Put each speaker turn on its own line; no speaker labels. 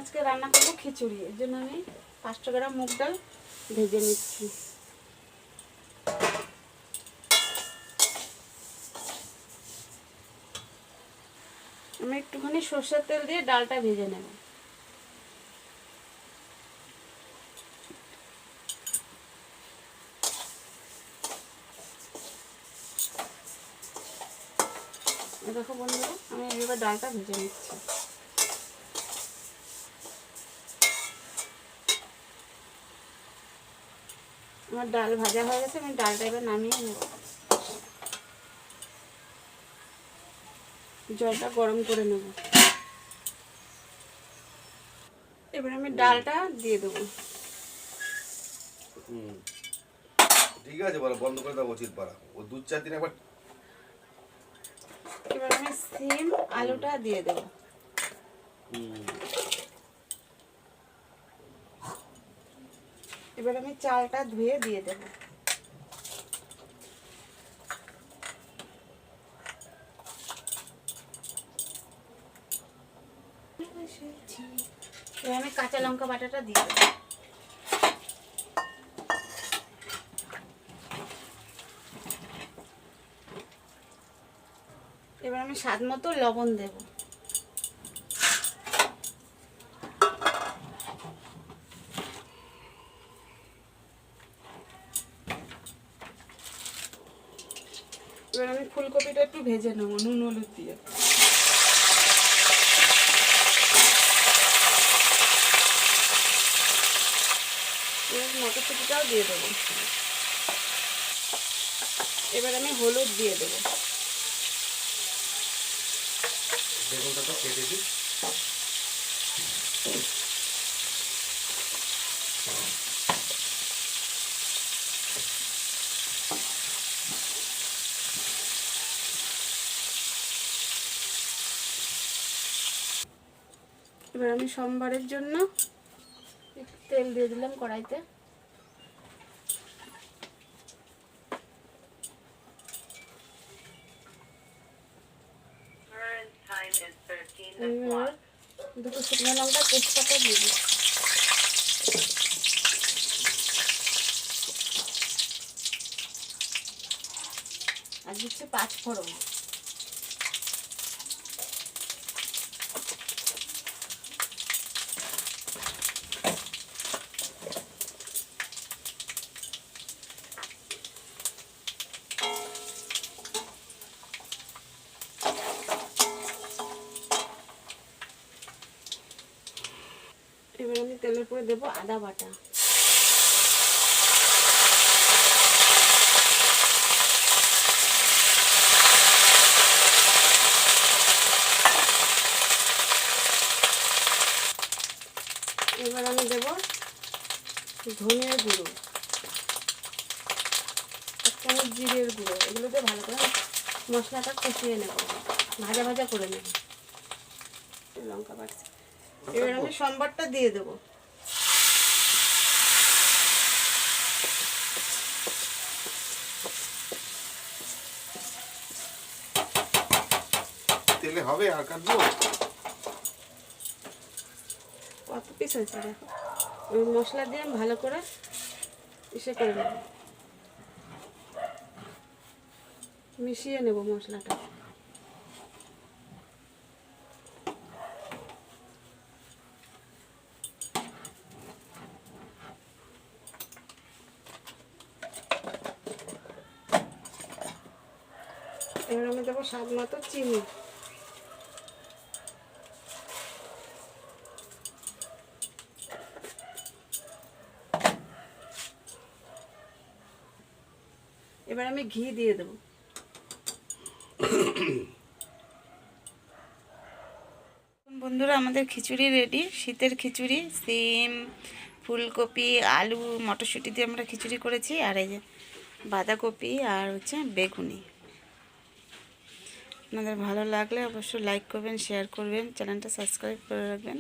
আজকে রান্না করবো খিচুড়ি, এর জন্য আমি 500 গ্রাম মুগ ডাল ভেজে নিচ্ছি। আমি একটুখানি সর্ষের তেল দিয়ে ডালটা ভেজে নেব। দেখো বন্ধুরা, আমি এবার ডালটা ভেজে নিচ্ছি। আমার ডাল ভাজা হয়ে গেছে, আমি ডালটা এবার নামিয়ে নেব। জলটা গরম করে নেব। এবার আমি ডালটা দিয়ে দেবো।
ঠিক আছে, বলো বন্ধ করে দেওয়া উচিত পারা ও 2-4 দিন একবার।
এবার আমি সিম আলুটা দিয়ে দেবো। এবার আমি চালটা ধুয়ে দিয়ে দেবো। এবার আমি কাঁচা লঙ্কা বাটাটা দিয়ে দেবো। এবার আমি স্বাদ মতো লবণ দেব। এবার আমি ফুলকপিটা একটু ভেজে নেবো নুন হলুদ দিয়ে। এবার মটরশুঁটিটাও দিয়ে দেবো। এবার আমি হলুদ দিয়ে দেবো।
বেগুনটা তো কেটে দিই।
এবার আমি সোমবারের জন্য একটু তেল দিয়ে দিলাম কড়াইতে। দুটো শুকনো লঙ্কা তেজপাতা দিয়ে দিই। আর দিচ্ছি 5 ফোড়ন। এবার আমি তেলের পরে দেবো আদা বাটা। এবার আমি দেব ধনিয়ার গুঁড়ো, 1 চামচ জিরের গুঁড়ো। এগুলো দিয়ে ভালো করে মশলাটা কষিয়ে নেব, ভাজা ভাজা করে নেব। লঙ্কা বাড়ছে। এবার আমি সম্বারটা দিয়ে দেবো।
তেলে হবে আর কাটবো।
কত পিস হয়েছে দেখো। ওই মশলা দিয়ে আমি ভালো করে ইসে করে নেব, মিশিয়ে নেব মশলাটা। এবার আমি দেবো স্বাদ মতো চিনি। এবার আমি ঘি দিয়ে দেবো। বন্ধুরা, আমাদের খিচুড়ি রেডি। শীতের খিচুড়ি, সিম, ফুলকপি, আলু, মটরশুঁটি দিয়ে আমরা খিচুড়ি করেছি। আর এই যে বাঁধাকপি আর হচ্ছে বেগুনি। আপনাদের ভালো লাগলে অবশ্যই লাইক করবেন, শেয়ার করবেন, চ্যানেলটা সাবস্ক্রাইব করে রাখবেন।